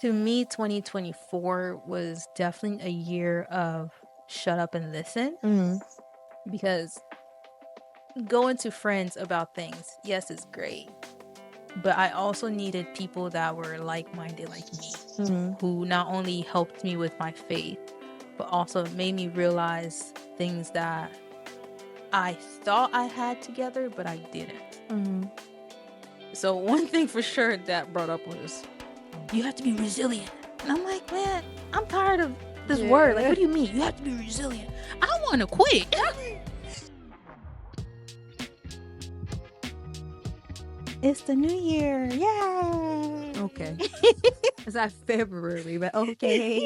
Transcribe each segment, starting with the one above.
To me, 2024 was definitely a year of shut up and listen, because going to friends about things, yes, it's great. But I also needed people that were like-minded like me, who not only helped me with my faith, but also made me realize things that I thought I had together, but I didn't. So one thing for sure that brought up was, you have to be resilient. And I'm like, man, I'm tired of this word. Like, what do you mean? You have to be resilient. I don't want to quit. It's the new year. Yay! Okay. It's not February, but okay.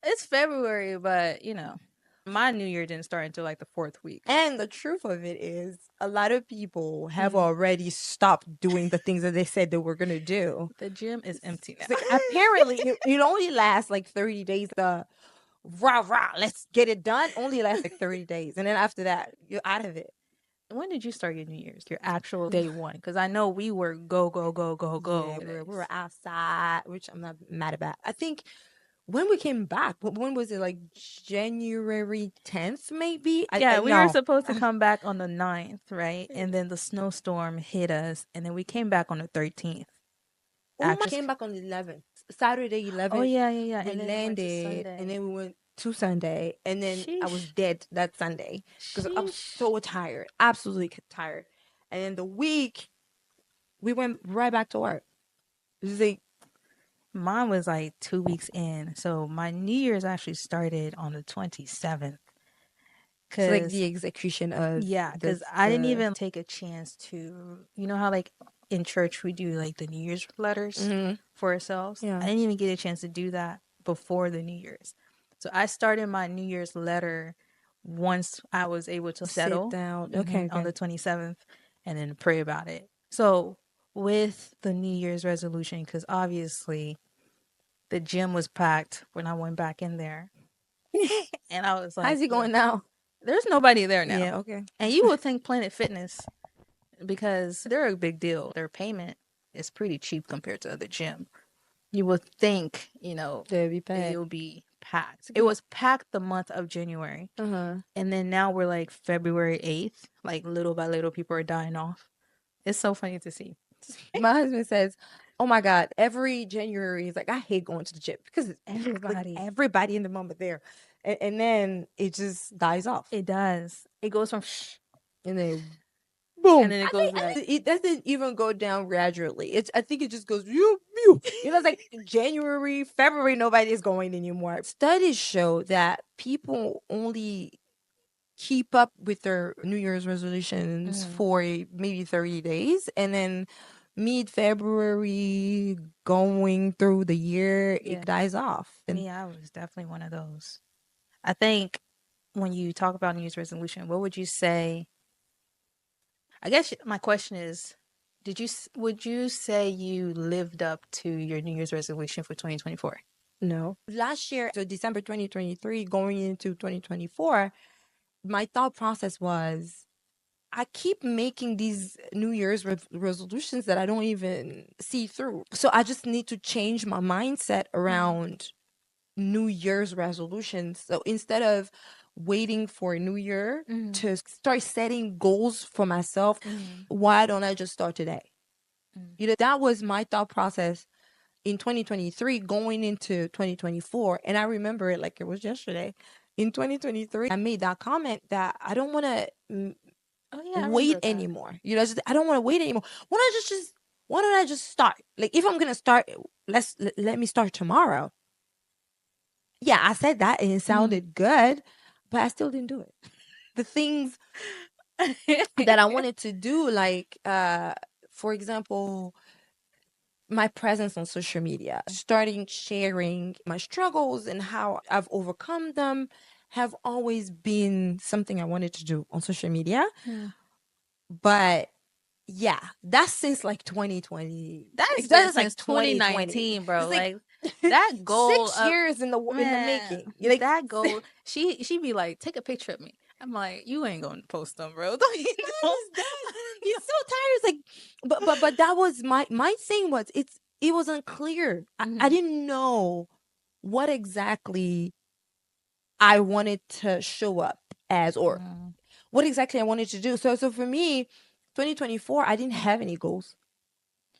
It's February, but my new year didn't start until like the 4th week. And the truth of it is, a lot of people have already stopped doing the things that they said they were going to do. The gym is empty now. Like, apparently, it only lasts like 30 days. The rah, let's get it done only lasts like 30 days. And then after that, you're out of it. When did you start your New Year's? Your actual day one? Because I know we were go. Yeah, we were outside, which I'm not mad about. I think when we came back, when was it? Like January 10th, maybe? Yeah, we were supposed to come back on the 9th, right? And then the snowstorm hit us, and then we came back on the 13th. We came back on the 11th. Saturday 11th. Oh, yeah. We And then landed, and then we went to Sunday, and then I was dead that Sunday because I'm so tired, absolutely tired. And then the week, we went right back to work. It was like, mine was like 2 weeks in, so my New Year's actually started on the 27th. It's like the execution of because I didn't even take a chance to, how like in church we do like the New Year's letters for ourselves. Yeah. I didn't even get a chance to do that before the New Year's. So I started my New Year's letter once I was able to settle down. on the 27th, and then pray about it. So with the New Year's resolution, because obviously the gym was packed when I went back in there. And I was like, how's he going now? There's nobody there now. Yeah, okay. And you would think Planet Fitness, because they're a big deal. Their payment is pretty cheap compared to the gym. You would think, they'll be packed. It will be packed. It was packed the month of January. And then now we're like February 8th. Like little by little, people are dying off. It's so funny to see. My husband says, oh my God, every January is like, I hate going to the gym because it's everybody in the moment there. And then it just dies off. It does. It goes from and then boom. And then it goes like, it doesn't even go down gradually. I think it just goes it's like January, February, nobody is going anymore. Studies show that people only keep up with their New Year's resolutions for maybe 30 days, and then mid-February going through the year, it dies off. And I was definitely one of those. I think when you talk about New Year's resolution, what would you say? I guess my question is, would you say you lived up to your New Year's resolution for 2024? No. Last year, so December 2023, going into 2024, my thought process was, I keep making these New Year's resolutions that I don't even see through. So I just need to change my mindset around New Year's resolutions. So instead of waiting for a new year to start setting goals for myself, why don't I just start today? That was my thought process in 2023 going into 2024. And I remember it like it was yesterday. In 2023, I made that comment that I don't want to wait anymore. I don't want to wait anymore. Why don't I just start? Like, if I'm gonna start, let me start tomorrow. Yeah, I said that and it sounded good, but I still didn't do it. The things that I wanted to do, like for example, my presence on social media, starting sharing my struggles and how I've overcome them, have always been something I wanted to do on social media. But yeah, that's since like 2020. That's since like 2019, bro. Like that goal 6 years in the making. Like that goal. She be like, take a picture of me. I'm like, you ain't gonna post them, bro. Don't you know? He's so tired. It's like, but that was my thing was, it was unclear. I didn't know what exactly I wanted to show up as, or what exactly I wanted to do. So for me, 2024, I didn't have any goals.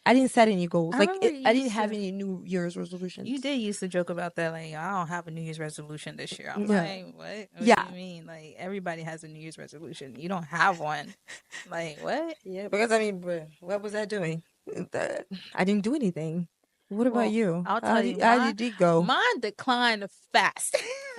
I didn't set any goals. I Like remember I you didn't used have to any New Year's resolutions. you did used to joke about that, like, I don't have a New Year's resolution this year. I'm Yeah. like, what? What do Yeah. you mean? Like, everybody has a New Year's resolution. You don't have one. Like, what? Yeah, because I mean, what was I doing? I didn't do anything. What about Well, you? I'll tell you, How did it go? mine declined fast.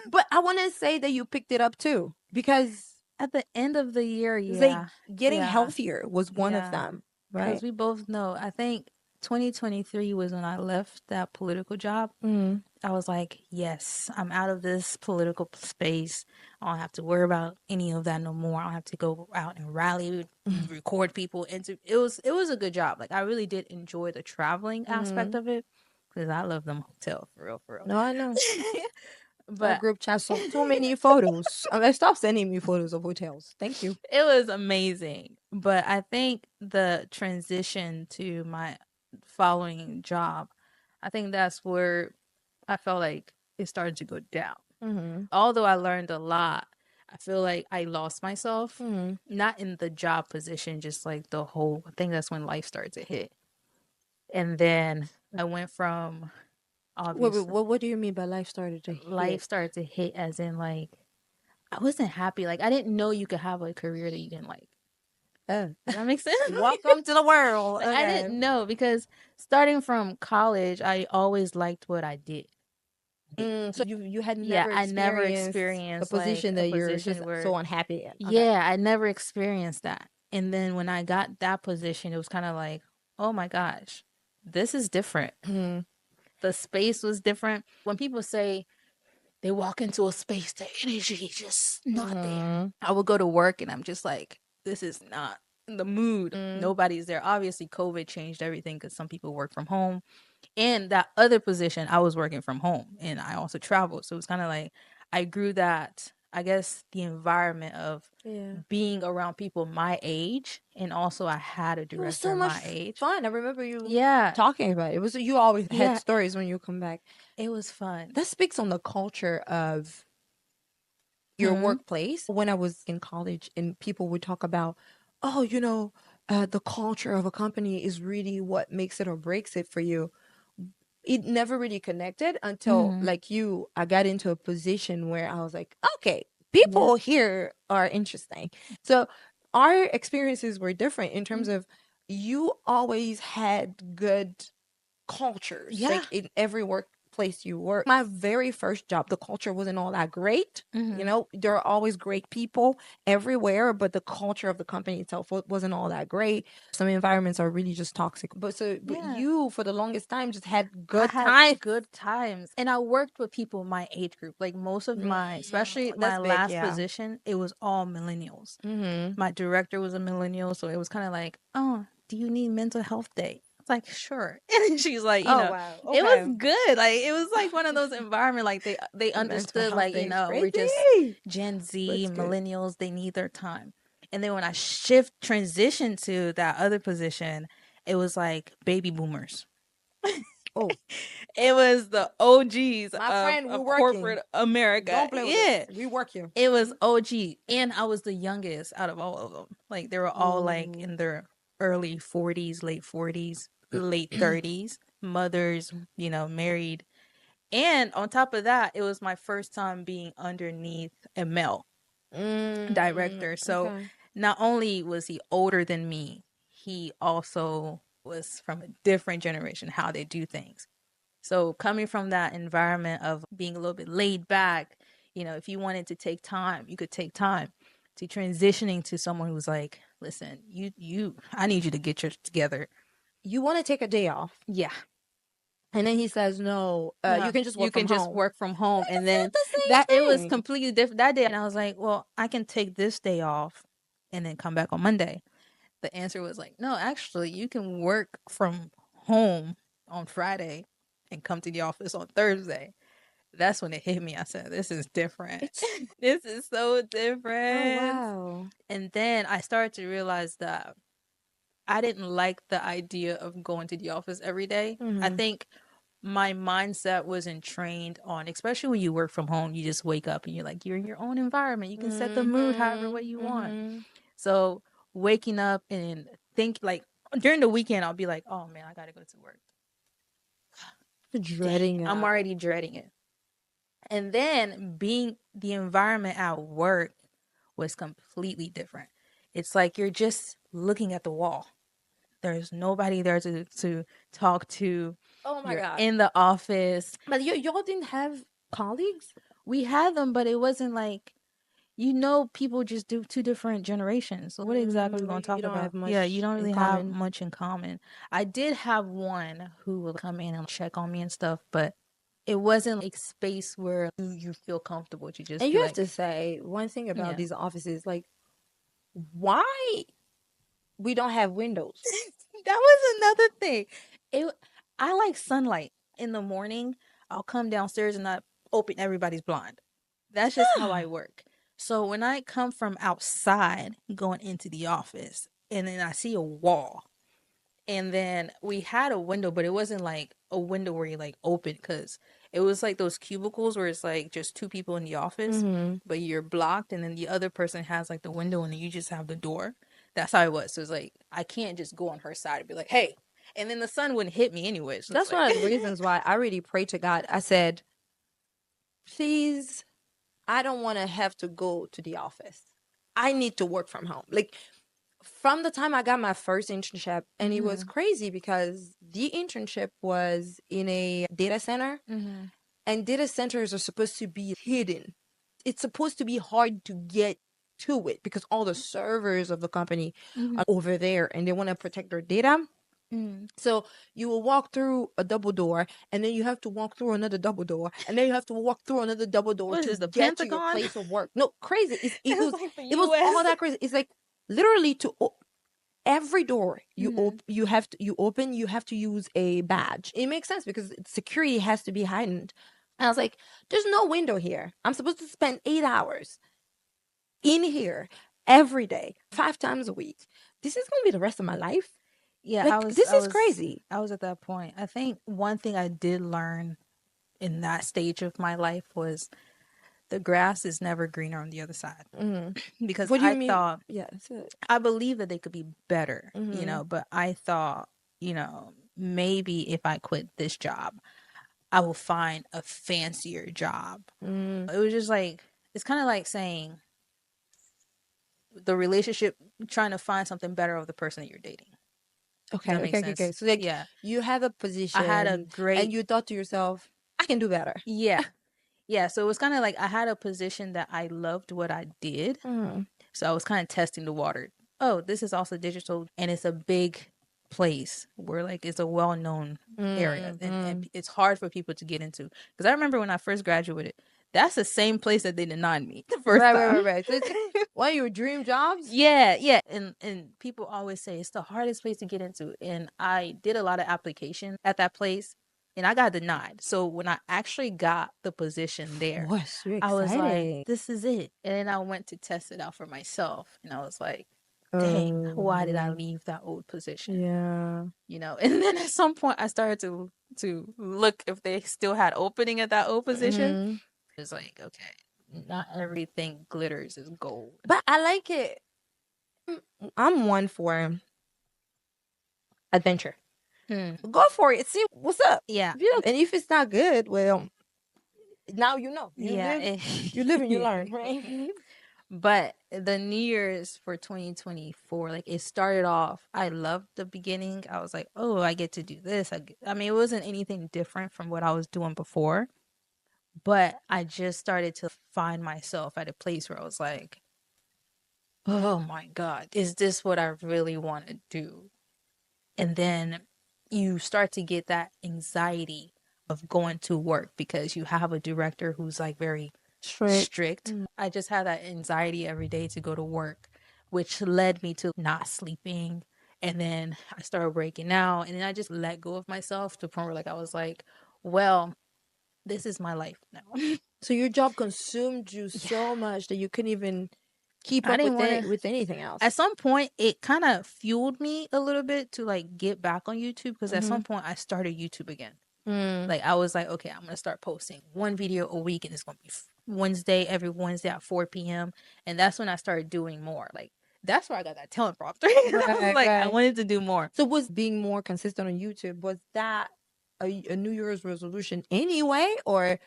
But I want to say that you picked it up too, because At the end of the year, like yeah. getting Yeah. healthier was one of Yeah. them, Because right? we both know, I think 2023 was when I left that political job. Mm-hmm. I was like, yes, I'm out of this political space. I don't have to worry about any of that no more. I don't have to go out and rally, record people. And it was a good job. Like, I really did enjoy the traveling aspect of it because I love them hotel for real, for real. No, I know. Our But group chat so many photos. I mean, stop sending me photos of hotels. Thank you. it was amazing. But I think the transition to my following job, I think that's where I felt like it started to go down. Mm-hmm. Although I learned a lot, I feel like I lost myself. Mm-hmm. Not in the job position, just like the whole. I think that's when life started to hit. And then I went from obviously What do you mean by life started to life hit? started to hit as in like I wasn't happy. Like I didn't know you could have a career that you didn't like. Does that make sense? Welcome to the world. Like I Okay. didn't know because starting from college, I always liked what I did. So you had Yeah, never I never experienced a experienced like position a that you're just position where so unhappy in. Okay. yeah, I never experienced that. And then when I got that position, it was kind of like, oh my gosh, this is different. Mm-hmm. The space was different. When people say they walk into a space, the energy is just not there. I would go to work and I'm just like, this is not the mood. Nobody's there. Obviously, COVID changed everything because some people work from home. And that other position, I was working from home and I also traveled. So it was kind of like I grew that, I guess, the environment of Yeah. being around people my age. And also, I had a It was director so much my age. fun. I remember you Yeah. talking about it. It was you always had Yeah. stories when you come back. It was fun. That speaks on the culture of your workplace. When I was in college and people would talk about, oh, the culture of a company is really what makes it or breaks it for you. It never really connected until I got into a position where I was like, okay, people here are interesting. So our experiences were different in terms of you always had good cultures, Yeah. like in every workplace you work. My very first job, the culture wasn't all that great. There are always great people everywhere, but the culture of the company itself wasn't all that great. Some environments are really just toxic. But Yeah. you, for the longest time, just had I good had time. good times. And I worked with people my age group. Like most of my, especially my That's big, last yeah. position, it was all millennials. My director was a millennial. So it was kind of like, oh, do you need mental health day? It's like, sure. And she's like, Oh wow, it was okay. good. Like it was like one of those environment, like they Mental understood, health like, day is we're just crazy. Gen Z, That's good. millennials, they need their time. And then when I transition to that other position, it was like baby boomers. Oh, It was the OGs my of, friend, we're corporate working. America. Don't play with Yeah. us. We work here. It was OG. And I was the youngest out of all of them. Like they were all like in their early 40s, late 40s, late 30s, mothers, married. And on top of that, it was my first time being underneath a male director. So Okay. not only was he older than me, he also was from a different generation, how they do things. So coming from that environment of being a little bit laid back, if you wanted to take time, you could take time, to transitioning to someone who's like, listen, I need you to get your together. You want to take a day off. Yeah. And then he says, no, you can just work from home. Work from home. That And is then not the same that it was thing. completely different that day. And I was like, well, I can take this day off and then come back on Monday. The answer was like, no, actually, you can work from home on Friday and come to the office on Thursday. That's when it hit me. I said, this is different. This is so Oh, different. wow. And then I started to realize that I didn't like the idea of going to the office every day. I think my mindset wasn't trained on, especially when you work from home, you just wake up and you're like, you're in your own environment. You can set the mood however way you want. So waking up and think like during the weekend, I'll be like, oh man, I got to go to work. Dreading I'm it. already dreading it. And then being the environment at work was completely different. It's like you're just looking at the wall. There's nobody there to talk to. Oh my You're God. in the office. But y'all didn't have colleagues? We had them, but it wasn't like, people just do two different generations. So what exactly are we going Like to you talk don't about? have Yeah, much you don't in really have common. much in common. I did have one who would come in and check on me and stuff, but it wasn't like space where you feel comfortable to just And be you have like, to say one thing about yeah. these offices, like why we don't have windows? That was another thing. It I like sunlight in the morning. I'll come downstairs and I open everybody's blind. That's just how I work. So when I come from outside going into the office and then I see a wall, and then we had a window, but it wasn't like a window where you like open, because it was like those cubicles where it's like just two people in the office, but you're blocked, and then the other person has like the window and then you just have the door. That's how it was. So it's like I can't just go on her side and be like, hey, and then the sun wouldn't hit me anyway. So it's That's like, one of the reasons why I really prayed to God. I said, please, I don't want to have to go to the office. I need to work from home. Like from the time I got my first internship, and it was crazy because the internship was in a data center, and data centers are supposed to be hidden. It's supposed to be hard to get to it because all the servers of the company are over there and they want to protect their data. So you will walk through a double door, and then you have to walk through another double door, and then you have to walk through another double door what is to this, the get to your Pentagon? place of work. No, crazy. It was like the It was US. all that crazy. It's like literally every door you have to open, you have to use a badge. It makes sense because security has to be heightened. And I was like, there's no window here. I'm supposed to spend 8 hours in here every day, 5 times a week. This is gonna be the rest of my life. Yeah, Like this is crazy. I was at that point. I think one thing I did learn in that stage of my life was the grass is never greener on the other side. Because What do you I mean? thought, Yeah, that's it. I believe that they could be better, but I thought, maybe if I quit this job, I will find a fancier job. It was just like, it's kind of like saying the relationship, trying to find something better of the person that you're dating. Does Okay, that make okay, okay, okay. sense? So like Yeah. you have a I had a position and great, you thought to yourself, I can do better. yeah. Yeah. So it was kind of like I had a position that I loved what I did. So I was kind of testing the water. Oh, this is also digital, and it's a big place where like it's a well-known area, and it's hard for people to get into. Because I remember when I first graduated, that's the same place that they denied me the first Right, right, time. right, right. So it's like one of your dream jobs? Yeah, yeah. And people always say it's the hardest place to get into. And I did a lot of applications at that place and I got denied. So when I actually got the position there, What? You're I was like, exciting. this is it. And then I went to test it out for myself and I was like, dang, why did I Oh, leave that old position? yeah. And then at some point I started to look if they still had opening at that old position. It's like, okay, not everything glitters is gold. But I like it. I'm one for adventure. Go for it. See what's up. Yeah. And if it's not good, well, now you know. Yeah. You live and you learn, right? But the New Year's for 2024, like it started off, I loved the beginning. I was like, oh, I get to do this. I mean, it wasn't anything different from what I was doing before, but I just started to find myself at a place where I was like, oh my God, is this what I really want to do? And then you start to get that anxiety of going to work because you have a director who's like very strict. I just had that anxiety every day to go to work, which led me to not sleeping. And then I started breaking out, and then I just let go of myself to the point where like I was like, well, this is my life now. So your job consumed you so much that you couldn't even keep I up didn't with want it to. with anything else. At some point, it kind of fueled me a little bit to like get back on YouTube because at some point I started YouTube again. Like I was like, okay, I'm gonna start posting one video a week, and it's gonna be Wednesday, every Wednesday at 4 p.m. And that's when I started doing more. Like that's where I got that teleprompter. I was like, I wanted to do more. So was being more consistent on YouTube, was that a New Year's resolution anyway, or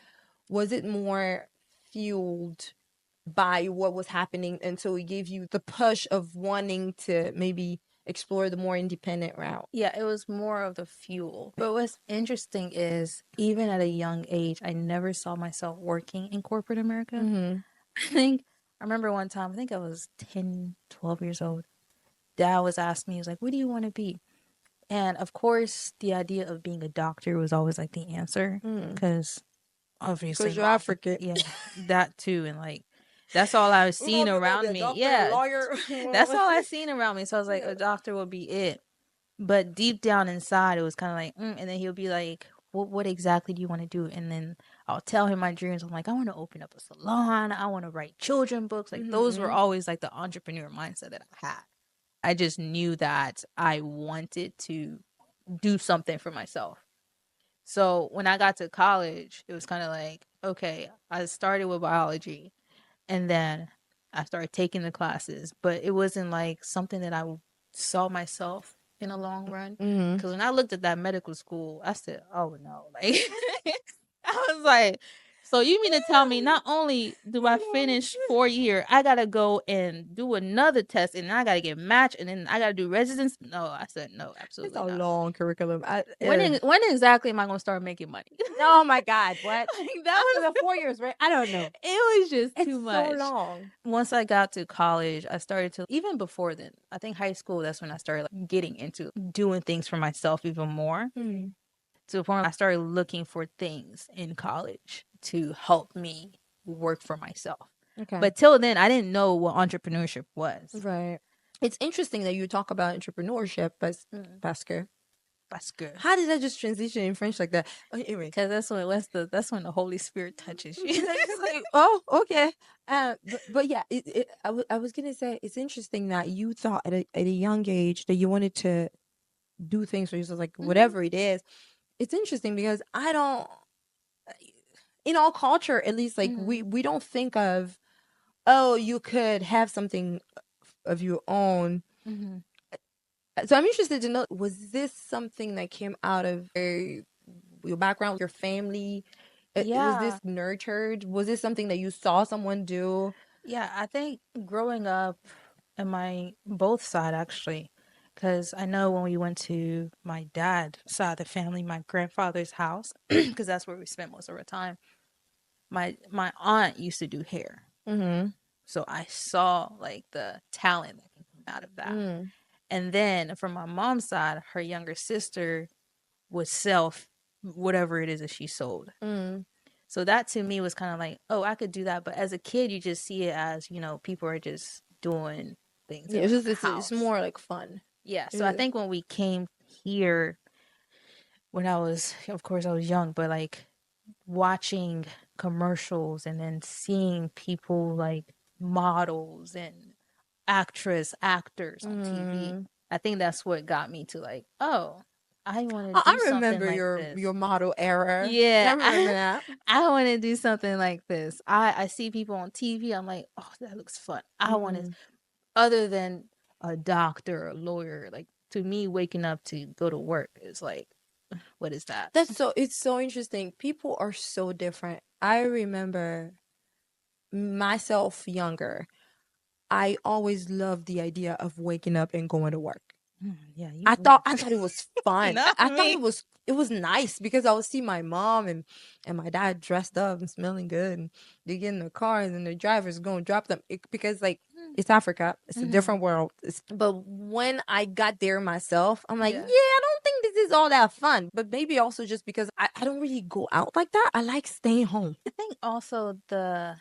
was it more fueled by what was happening, and so it gave you the push of wanting to maybe explore the more independent route? Yeah, it was more of the fuel. But what's interesting is even at a young age, I never saw myself working in corporate America. I remember one time, I think I was 10, 12 years old. Dad was asking me, he was like, what do you want to be? And of course, the idea of being a doctor was always like the answer because obviously, Because you're African. yeah, that too. And like, that's all I was seeing around me. Yeah, lawyer. that's all I seen around me. So I was like, a doctor would be it. But deep down inside, it was kind of like, and then he'll be like, what exactly do you want to do? And then I'll tell him my dreams. I'm like, I want to open up a salon. I want to write children books. Like those were always like the entrepreneur mindset that I had. I just knew that I wanted to do something for myself. So when I got to college, it was kind of like, okay, I started with biology and then I started taking the classes, but it wasn't like something that I saw myself in a long run. Because when I looked at that medical school, I said, oh no, like I was like, so you mean to tell me not only do I finish 4 year, I gotta go and do another test and I gotta get matched and then I gotta do residence? No, I said no, It's absolutely a not. long curriculum. When exactly am I gonna start making money? Oh my God, what? Like, that After was the 4 years, right? I don't know. it was just It's too so much. long. Once I got to college, I started to, even before then, I think high school, that's when I started like, getting into doing things for myself even more. To the point where I started looking for things in college to help me work for myself. Okay. But till then, I didn't know what entrepreneurship was. Right. It's interesting that you talk about entrepreneurship, but Pascal, That's good. how did that just transition in French like that? Anyway, Because that's when the Holy Spirit touches you. like, oh, okay. But yeah, I was gonna say it's interesting that you thought at a young age that you wanted to do things for yourself, like whatever it is. It's interesting because I don't, in all culture, at least, like we don't think of, oh, you could have something of your own. So I'm interested to know, was this something that came out of your background, your family? Was this nurtured? Was this something that you saw someone do? Yeah, I think growing up in my both side actually, because I know when we went to my dad's side of the family, my grandfather's house, because that's where we spent most of our time. My aunt used to do hair, so I saw like the talent that can come out of that. And then from my mom's side, her younger sister would sell whatever it is that she sold. So that to me was kind of like, oh, I could do that. But as a kid, you just see it as, people are just doing things Yeah, around the it's house. more like fun. Yeah. So I think when we came here, when of course, I was young, but like watching commercials and then seeing people like models and actors on TV, I think that's what got me to like, oh, I want to do I something remember like this. your model era. Yeah, I remember that. I want to do something like this. I see people on TV. I'm like, oh, that looks fun. I want to, other than a doctor or a lawyer, like to me, waking up to go to work is like, what is that? It's so interesting. People are so different. I remember myself younger. I always loved the idea of waking up and going to work. Yeah, I thought it was fun. Not I thought me. it was nice because I would see my mom and my dad dressed up and smelling good, and they get in the car and then the driver's going to drop them because like it's Africa, it's a different world. But when I got there myself, I'm like, yeah, I don't think this is all that fun. But maybe also just because I don't really go out like that. I like staying home. I think also the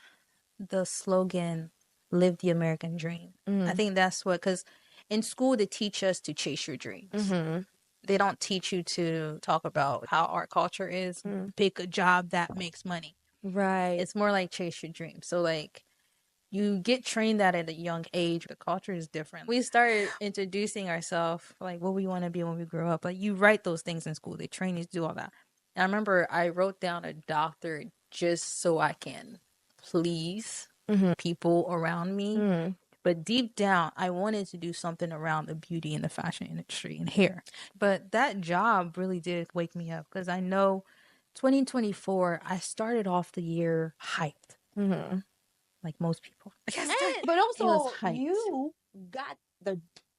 slogan "Live the American Dream." I think that's what, because in school they teach us to chase your dreams. They don't teach you to talk about how our culture is. Pick a job that makes money. Right. It's more like chase your dreams. So like you get trained that at a young age. The culture is different. We started introducing ourselves, like what we want to be when we grow up. Like you write those things in school. They train you to do all that. And I remember I wrote down a doctor just so I can please people around me. But deep down, I wanted to do something around the beauty and the fashion industry and hair. But that job really did wake me up because I know 2024, I started off the year hyped, like most people. But It was also, hyped. you got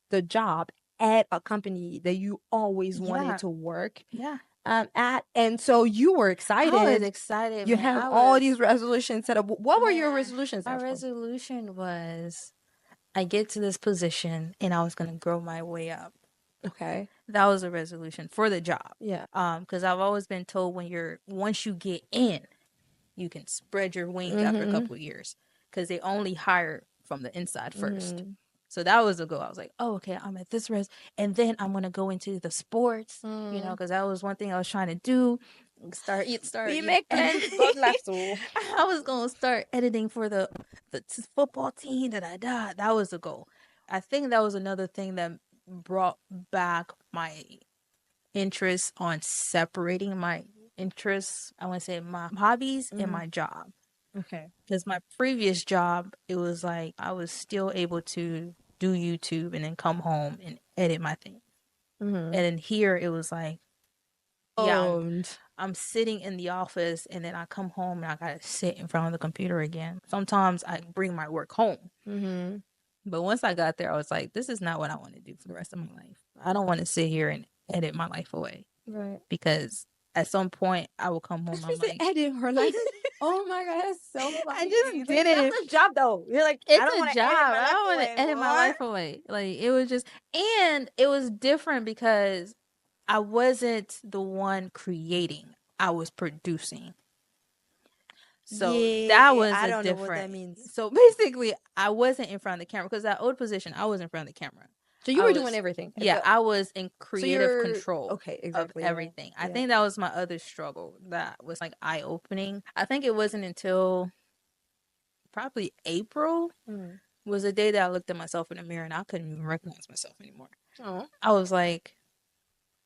the job at a company that you always wanted Yeah. to work Yeah. at, and so you were I was excited. excited, You man. have all these resolutions set up. What were your Man, resolutions? my After? resolution was I get to this position and I was going to grow my way up. Okay. That was a resolution for the job. Yeah. Because I've always been told once you get in, you can spread your wings after a couple of years because they only hire from the inside first. So that was the goal. I was like, oh, okay, I'm at this and then I'm gonna go into the sports, because that was one thing I was trying to do. We make plans. God laughs. I was gonna start editing for the football team that I died. That was the goal. I think that was another thing that brought back my interest on separating my interests. I want to say my hobbies and my job. Okay. Because my previous job, it was like I was still able to do YouTube and then come home and edit my thing. And then here it was like, yeah, I'm sitting in the office and then I come home and I gotta sit in front of the computer again. Sometimes I bring my work home. But once I got there, I was like, this is not what I want to do for the rest of my life. I don't want to sit here and edit my life away. Right. Because at some point I will come home. I'm like, edit her life. Oh my god, that's so funny. I just did it. That's a job though. You're like, It's I don't a job. I don't want to edit my life away. away. Like it was just, and it was different because I wasn't the one creating. I was producing. So that was I a don't know what that different. means. So basically, I wasn't in front of the camera because that old position, I was in front of the camera. So you were doing everything. Yeah, I was in creative you're- control Okay, exactly. of everything. I think that was my other struggle that was like eye opening. I think it wasn't until probably April was the day that I looked at myself in the mirror and I couldn't even recognize myself anymore. Oh. I was like,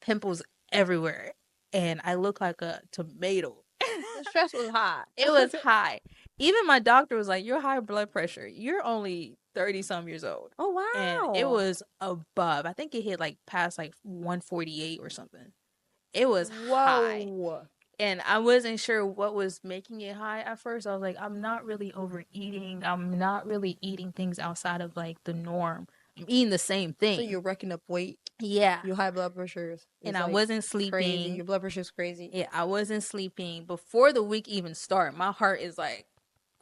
pimples everywhere, and I look like a tomato. The stress was high. It was high. Even my doctor was like, "You're high blood pressure. You're only 30 some years old." Oh wow. And it was above. I think it hit like past like 148 or something. It was high. And I wasn't sure what was making it high at first. I was like, I'm not really overeating. I'm not really eating things outside of like the norm. I'm eating the same thing. So you're racking up weight. Yeah. Your high blood pressure. And I wasn't sleeping. Crazy. Your blood pressure is crazy. Yeah, I wasn't sleeping. Before the week even started, my heart is like,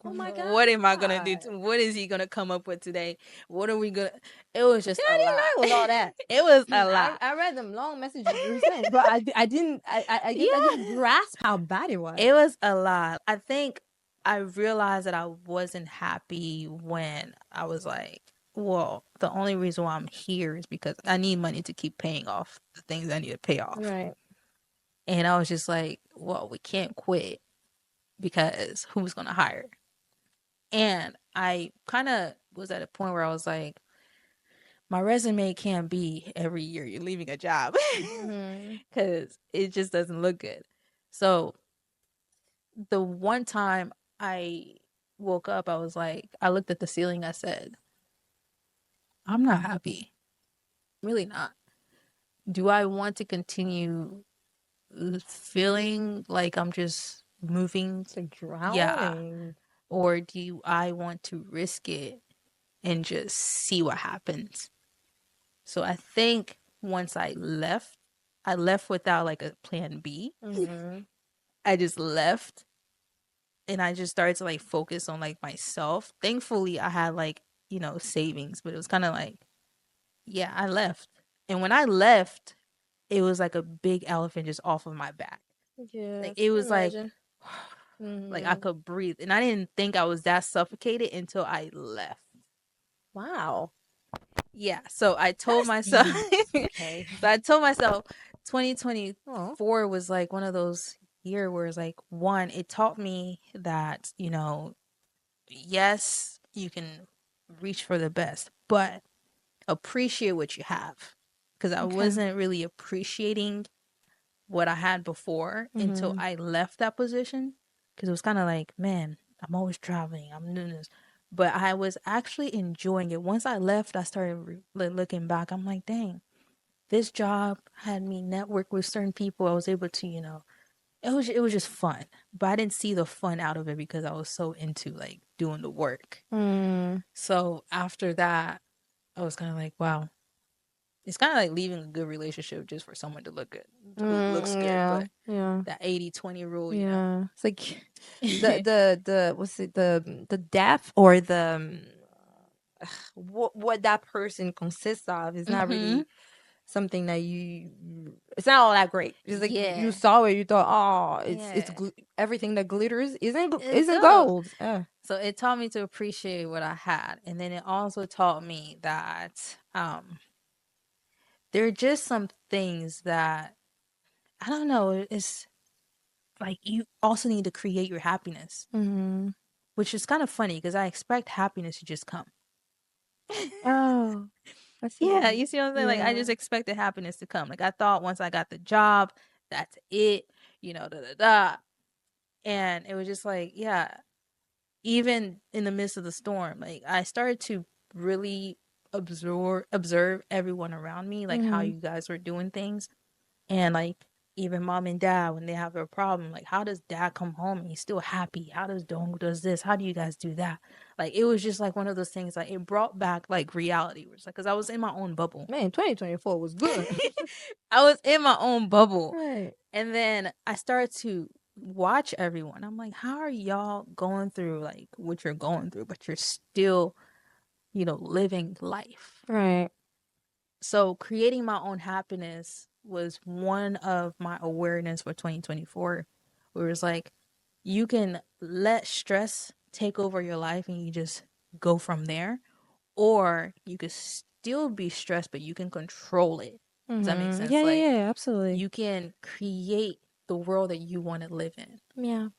oh my god, what am I gonna do? What is he gonna come up with today? What are we gonna? It was just a lot. With all that. It was a lot. I read them long messages you sent, but I didn't. I didn't grasp how bad it was. It was a lot. I think I realized that I wasn't happy when I was like, well, the only reason why I'm here is because I need money to keep paying off the things I need to pay off. Right. And I was just like, well, we can't quit because who's gonna hire? And I kind of was at a point where I was like, my resume can't be every year you're leaving a job because it just doesn't look good. So the one time I woke up, I was like, I looked at the ceiling, I said, I'm not happy. Really not. Do I want to continue feeling like I'm just moving? It's like drowning. Yeah. Or do I want to risk it and just see what happens? So I think once I left without like a plan B. I just left and I just started to like focus on like myself. Thankfully, I had like, savings, but it was kind of like, yeah, I left. And when I left, it was like a big elephant just off of my back. Yeah. Like it was like I could breathe. And I didn't think I was that suffocated until I left. Wow. Yeah. So I told myself, okay. So I told myself 2024 was like one of those years where it's like, one, it taught me that, yes, you can reach for the best, but appreciate what you have. Because I Okay. wasn't really appreciating what I had before until I left that position. Because it was kind of like, man, I'm always traveling, I'm doing this. But I was actually enjoying it. Once I left, I started looking back. I'm like, dang, this job had me network with certain people. I was able to, it was just fun. But I didn't see the fun out of it because I was so into like doing the work. Mm. So after that, I was kind of like, wow, it's kind of like leaving a good relationship just for someone to look good, who looks good. Yeah. But Yeah. that 80-20 rule, Yeah. It's like the what's it, the depth or the what that person consists of is not Mm-hmm. really something that it's not all that great. It's like you Yeah. saw it, you thought, oh, Yeah. everything that glitters It's isn't gold. gold. Yeah. So it taught me to appreciate what I had. And then it also taught me that there are just some things that I don't know, it's like you also need to create your happiness, Mm-hmm. which is kind of funny because I expect happiness to just come. Oh, I Yeah, see. you see what I'm saying? Like I Yeah. just expected happiness to come. Like I thought once I got the job, that's it, da da da. And it was just like, yeah, even in the midst of the storm, like I started to really observe everyone around me, like how Mm-hmm. you guys were doing things. And like even mom and dad when they have a problem, like how does dad come home and he's still happy? How does Dong does this? How do you guys do that? Like it was just like one of those things like it brought back like reality. Where it's like because I was in my own bubble. Man, 2024 was good. I was in my own bubble. Right. And then I started to watch everyone. I'm like, how are y'all going through like what you're going through, but you're still, living life? Right. So creating my own happiness was one of my awareness for 2024, where it's like you can let stress take over your life and you just go from there, or you could still be stressed, but you can control it. Does that make Mm-hmm. sense? Yeah, Like yeah, yeah, absolutely. you can create the world that you want to live in. Yeah.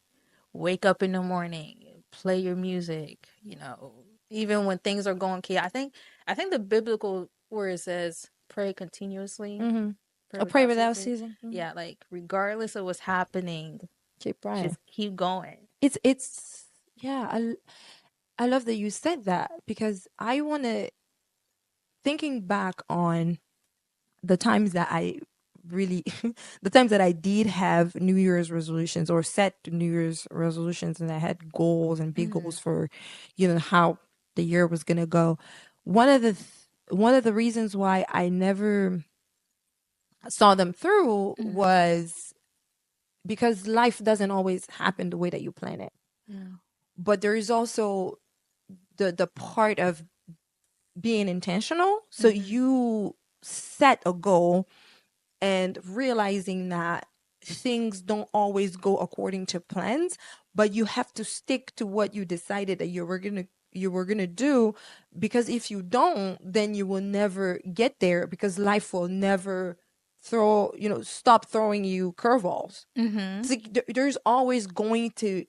Wake up in the morning, play your music, even when things are going chaos. I think the biblical where it says pray continuously, Mm-hmm. pray A pray without without ceasing. ceasing. Mm-hmm. Yeah, like regardless of what's happening, Keep right. just keep going. It's yeah, I love that you said that because I want to thinking back on the times that I really the times that I did have New Year's resolutions or set New Year's resolutions and I had goals and big Mm-hmm. goals for how the year was going to go. One of the reasons why I never saw them through Mm-hmm. was because life doesn't always happen the way that you plan it. Yeah. But there is also the part of being intentional. So Mm-hmm. you set a goal and realizing that things don't always go according to plans, but you have to stick to what you decided that you were gonna do, because if you don't, then you will never get there because life will never stop throwing you curveballs. Mm-hmm. It's like there's always going to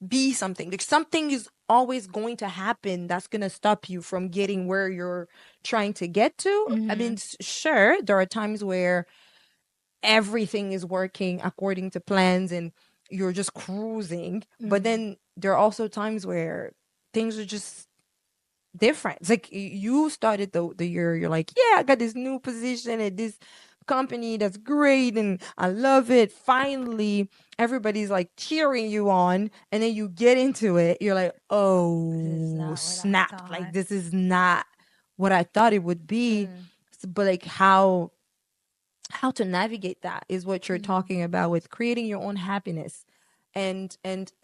be something. Like something is always going to happen that's going to stop you from getting where you're trying to get to. I Mm-hmm. mean, sure, there are times where everything is working according to plans and you're just cruising, but Mm-hmm. then there are also times where things are just different. It's like you started the year, you're like, yeah, I got this new position at this company that's great and I love it. Finally, everybody's like cheering you on, and then you get into it, you're like, This is oh, not what I snap. Like thought. this is not what I thought it would be. Mm. But like how to navigate that is what you're Mm-hmm. talking about with creating your own happiness and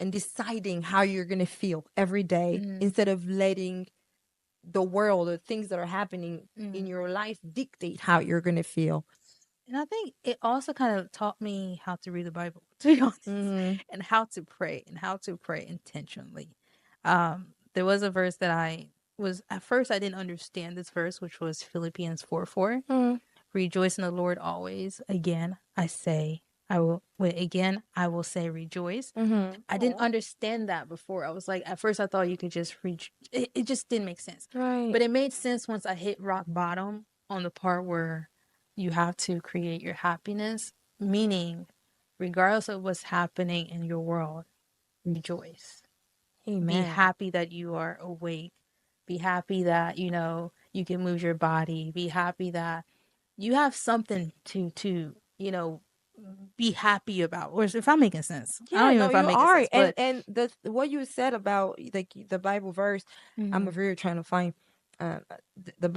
deciding how you're going to feel every day Mm-hmm. instead of letting the world or things that are happening in Mm-hmm. your life dictate how you're going to feel. And I think it also kind of taught me how to read the Bible, to be honest, Mm-hmm. and how to pray intentionally. There was a verse that I was at first I didn't understand this verse, which was Philippians 4:4. Mm-hmm. Rejoice in the Lord always. Again, I say. I will wait again. I will say rejoice. I didn't understand that before. I was like, at first, I thought you could just reach. It just didn't make sense. Right. But it made sense once I hit rock bottom on the part where you have to create your happiness, meaning, regardless of what's happening in your world, rejoice. Be Amen. happy that you are awake. Be happy that, you can move your body. Be happy that you have something to be happy about. Or if I'm making sense. I don't Yeah, even know no, if I'm you making are. sense, but And the what you said about like the Bible verse, I'm mhm, over here trying to find the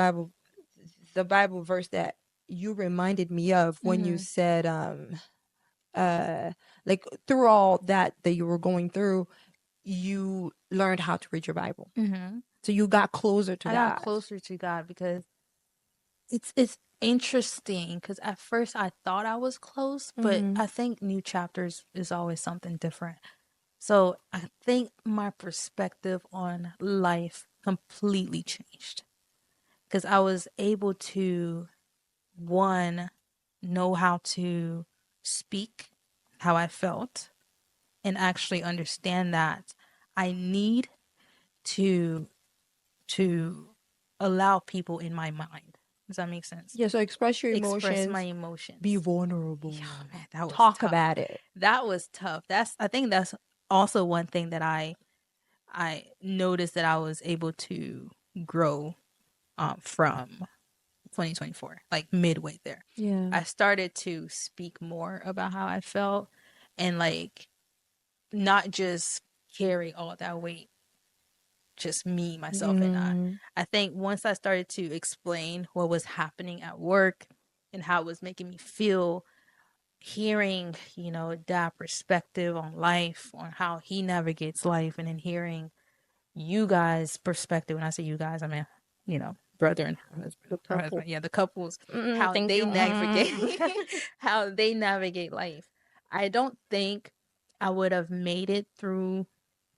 Bible verse that you reminded me of when you mhm, said like through all that you were going through, you learned how to read your Bible. mhm. So you got closer to I got God. closer to God because it's interesting because at first I thought I was close, but Mm-hmm. I think new chapters is always something different. So I think my perspective on life completely changed because I was able to, one, know how to speak how I felt and actually understand that I need to to allow people in my mind. Does that make sense? Yeah, so express your Express my emotions, be emotions. Yeah, vulnerable, man, that was talk tough. about it. That was tough. I think that's also one thing that I noticed that I was able to grow from 2024, like midway there. Yeah. I started to speak more about how I felt and like not just carry all that weight, just me, myself, and I. Mm-hmm. I think once I started to explain what was happening at work and how it was making me feel, hearing, that perspective on life, on how he navigates life, and then hearing you guys' perspective. When I say you guys, I mean, brother and The her couple. husband. Yeah, the couples, how Thank they you. navigate how they navigate life. I don't think I would have made it through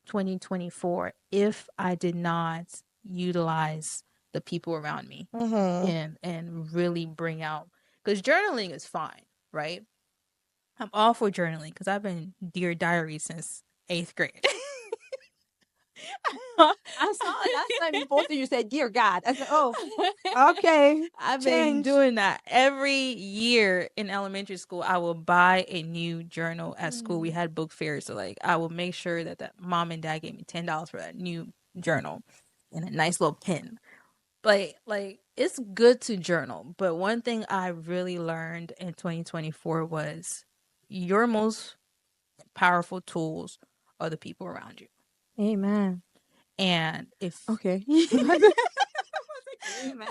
2024 if I did not utilize the people around me Mm-hmm. and really bring out, because journaling is fine, right? I'm all for journaling because I've been Dear Diary since 8th grade. I saw last time you posted, you said, "Dear God." I said, "Oh, okay, I've been change." doing that every year in elementary school. I will buy a new journal at school. We had book fairs, so like I will make sure that mom and dad gave me $10 for that new journal and a nice little pen. But like it's good to journal. But one thing I really learned in 2024 was your most powerful tools are the people around you. Amen. And if Okay. Amen.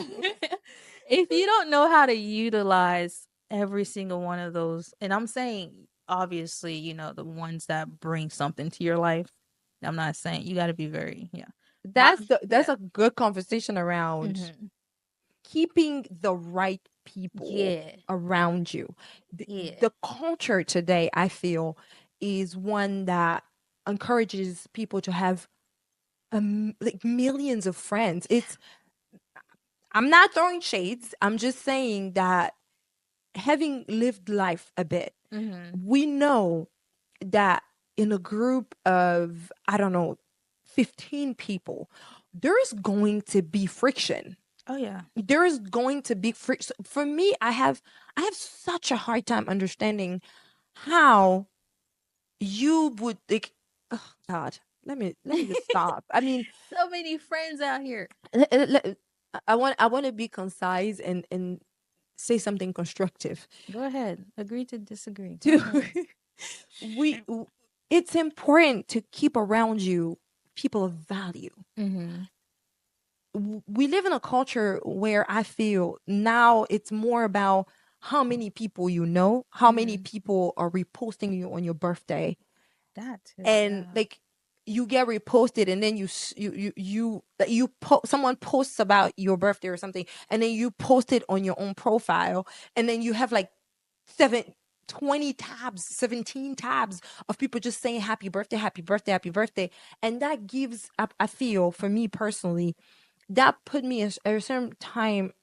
if you don't know how to utilize every single one of those, and I'm saying obviously, the ones that bring something to your life. I'm not saying you got to be very, yeah. That's Yeah. a good conversation around Hmm. keeping the right people Yeah. around you. Yeah. The culture today, I feel, is one that encourages people to have like millions of friends. I'm not throwing shades. I'm just saying that having lived life a bit, Hmm. we know that in a group of, I don't know, 15 people, there is going to be friction. Oh yeah. There is going to be friction. For me, I have such a hard time understanding how you would like, oh God, let me just stop. I mean, So many friends out here. I want to be concise and say something constructive. Go ahead. Agree to disagree. Go To ahead. we it's important to keep around you people of value. Hmm. We live in a culture where I feel now it's more about how many people you know, how many Hmm. people are reposting you on your birthday, That too. and Yeah. like you get reposted, and then someone posts about your birthday or something, and then you post it on your own profile, and then you have like 20 tabs, 17 tabs of people just saying happy birthday, happy birthday, happy birthday. And that gives up, I feel, for me personally, that put me at a certain time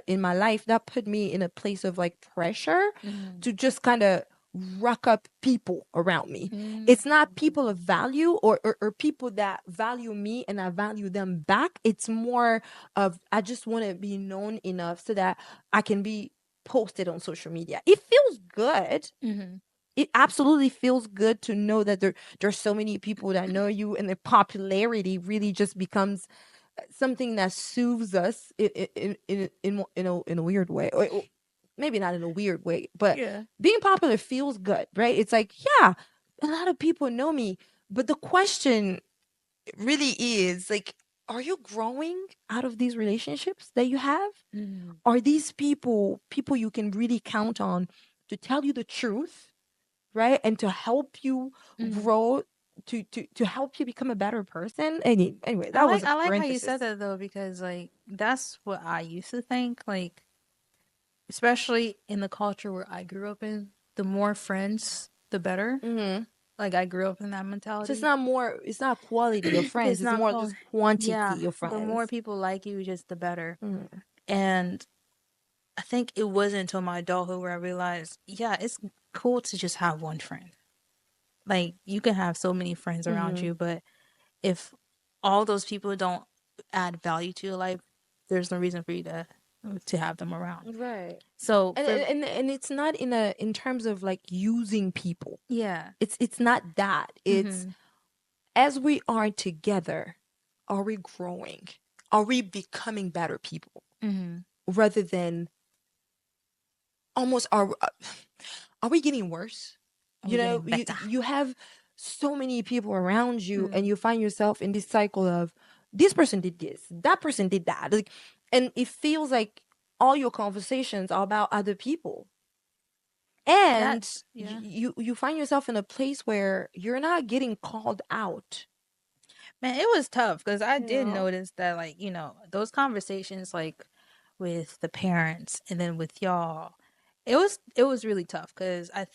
in my life, that put me in a place of like pressure Hmm. to just kind of ruck up people around me. Mm. It's not people of value or people that value me and I value them back. It's more of I just want to be known enough so that I can be posted on social media. It feels good. Mm-hmm. It absolutely feels good to know that there's so many people that know you, and the popularity really just becomes something that soothes us in a weird way, or maybe not in a weird way, but Yeah. being popular feels good, right? It's like, yeah, a lot of people know me, but the question really is like, are you growing out of these relationships that you have? Mm. Are these people you can really count on to tell you the truth, right? And to help you Mm. grow, to help you become a better person. Anyway, that was a I like how you said parenthesis. that though, because like that's what I used to think. Like, especially in the culture where I grew up in, the more friends, the better. Mm-hmm. Like I grew up in that So mentality. it's not quality of friends. It's It's not more called, just yeah, quantity of the more friends. people like you, just the better. Mm-hmm. And I think it wasn't until my adulthood where I realized, yeah, it's cool to just have one friend. Like you can have so many friends around Mm-hmm. you, but if all those people don't add value to your life, there's no reason for you to have them around. Right. So And, for and and it's not in terms of like using people. yeah, It's not that. It's mm-hmm, as we are together, are we growing? Are we becoming better people mm-hmm. rather than almost are we getting worse? Are we You know, getting you better? you have so many people around you and Mm. you find yourself in this cycle of this person did this, that person did that. Like, and it feels like all your conversations are about other people. And That's yeah. you find yourself in a place where you're not getting called out. Man, it was tough because I You did know? notice that, like, those conversations, like, with the parents and then with y'all, it was really tough because I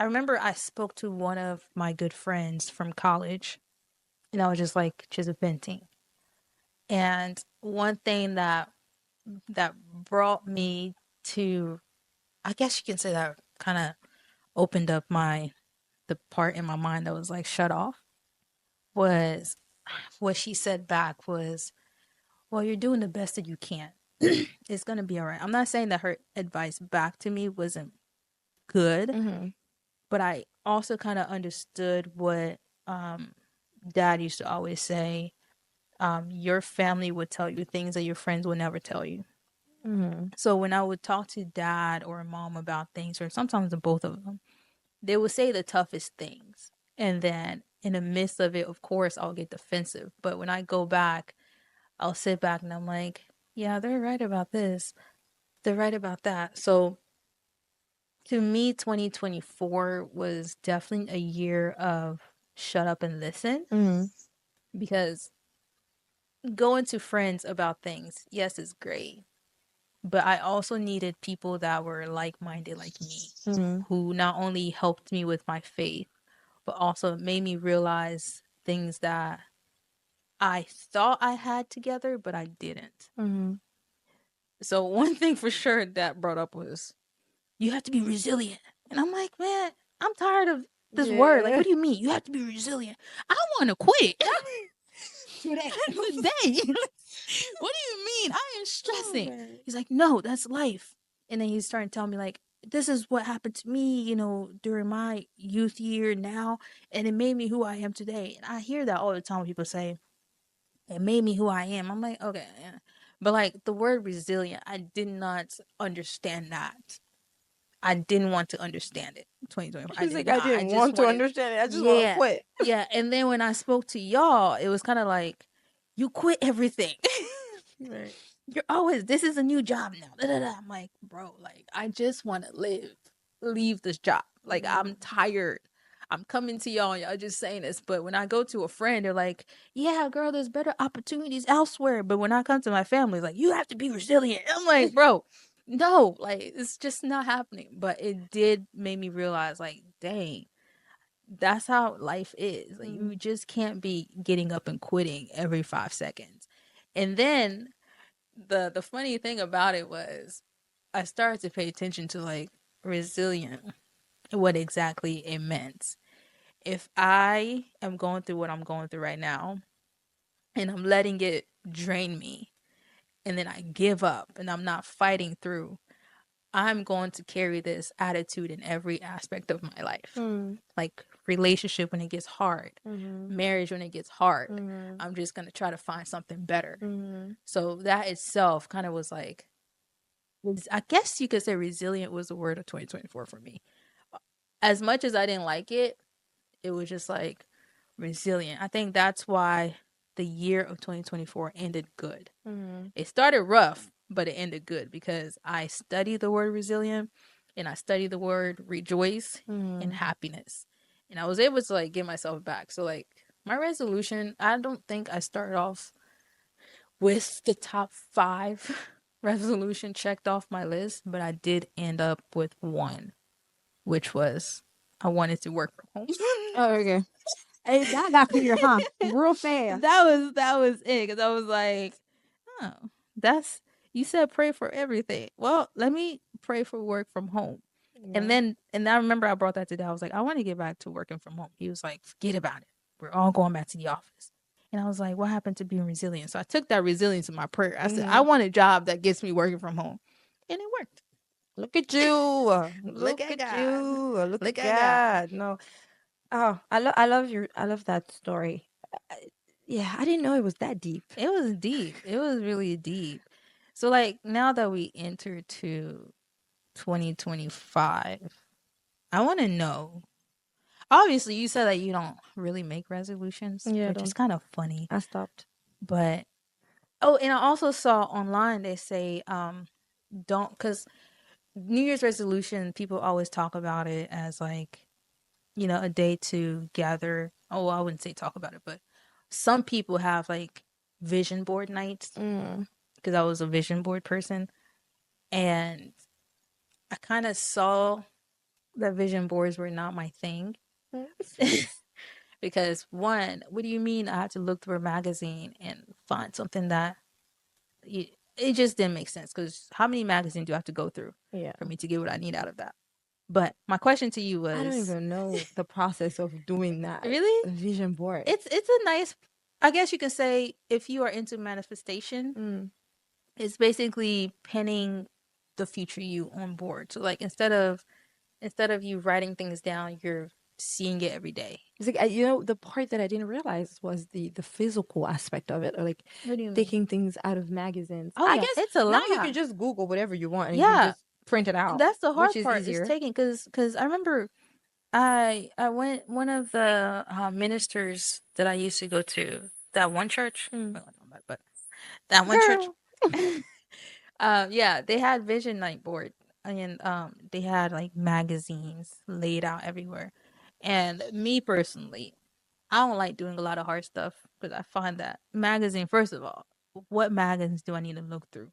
remember I spoke to one of my good friends from college, and I was just venting. And one thing that brought me to, I guess you can say that kind of opened up the part in my mind that was like shut off, was what she said back was, well, you're doing the best that you can. It's gonna be all right. I'm not saying that her advice back to me wasn't good, Mm-hmm. but I also kind of understood what um, dad used to always say. Your family would tell you things that your friends would never tell you. Mm-hmm. So when I would talk to dad or mom about things, or sometimes the both of them, they would say the toughest things. And then in the midst of it, of course, I'll get defensive. But when I go back, I'll sit back and I'm like, yeah, they're right about this. They're right about that. So to me, 2024 was definitely a year of shut up and listen, Mm-hmm. because going to friends about things, yes, is great. But I also needed people that were like minded like me, Mm-hmm. who not only helped me with my faith, but also made me realize things that I thought I had together, but I didn't. Mm-hmm. So, one thing for sure that brought up was, you have to be resilient. And I'm like, man, I'm tired of this word. Like, Yeah. what do you mean? You have to be resilient. I want to quit Today. today. What do you mean? I am Oh, stressing. man. He's like, no, that's life. And then he's starting to tell me, like, this is what happened to me, during my youth year now. And it made me who I am today. And I hear that all the time when people say, it made me who I am. I'm like, okay. Yeah. But like the word resilient, I did not understand that. I didn't want to understand it. 2024. I She's did like, I not. I didn't just want to wanted, understand it. I just want to yeah. quit. Yeah. And then when I spoke to y'all, it was kind of like, you quit everything. Right. You're always, this is a new job now. Da, da, da. I'm like, bro, like, I just want to leave this job. Like, I'm Mm-hmm. tired. I'm coming to y'all, and y'all just saying this. But when I go to a friend, they're like, yeah, girl, there's better opportunities elsewhere. But when I come to my family, it's like, you have to be resilient. I'm like, bro, no, like, it's just not happening. But it did make me realize, like, dang, that's how life is. Like, you just can't be getting up and quitting every 5 seconds. And then the funny thing about it was, I started to pay attention to like resilient. what exactly it meant. If I am going through what I'm going through right now and I'm letting it drain me and then I give up and I'm not fighting through, I'm going to carry this attitude in every aspect of my life. Like relationship when it gets hard, marriage when it gets hard. I'm just going to try to find something better. So that itself kind of was like, I guess you could say resilient was the word of 2024 for me. As much as I didn't like it, it was just like resilient. I think that's why the year of 2024 ended good. It started rough, but it ended good because I studied the word resilient and I studied the word rejoice and happiness. And I was able to like get myself back. So like my resolution, I don't think I started off with the top 5 resolution checked off my list, but I did end up with one, which was I wanted to work from home. Oh, okay. Hey, that got clear, huh? Real fast. That was it because I was like, oh, that's you said pray for everything. Well, let me pray for work from home. And I remember I brought that to Dad. I was like, I want to get back to working from home. He was like, forget about it. We're all going back to the office. And I was like, what happened to being resilient? So I took that resilience in my prayer. I said, I want a job that gets me working from home. And it worked. Look at you. Look Look at at God. you. Look at Look at God. God. No. Oh, I love that story. Yeah, I didn't know it was that deep. It was deep. It was really deep. So like now that we enter to 2025, I want to know. Obviously, you said that you don't really make resolutions, Yeah, I which is don't. kind of funny. I stopped. But oh, and I also saw online they say don't cuz New Year's resolution people always talk about it as like, a day to gather. Oh, I wouldn't say talk about it, but some people have like vision board nights because I was a vision board person. And I kind of saw that vision boards were not my thing. Because one, what do you mean I had to look through a magazine and find something that it just didn't make sense? Because how many magazines do I have to go through for me to get what I need out of that? But my question to you I don't was, even know the process of doing that. really? A vision board. It's a nice. I guess you can say if you are into manifestation, it's basically penning the future you on board. So like instead of you writing things down, you're seeing it every day. It's like the part that I didn't realize was the physical aspect of it, or like What do you mean? taking things out of magazines. Oh I yeah, guess it's a now lot. you can just Google whatever you want and you can Yeah, just print it out, that's the which hard is part. Is easier. taking because I remember I went one of the ministers that I used to go to that one church, but that one church. Girl. Yeah, they had vision night board and they had like magazines laid out everywhere. And me personally, I don't like doing a lot of hard stuff because I find that magazine, first of all, what magazines do I need to look through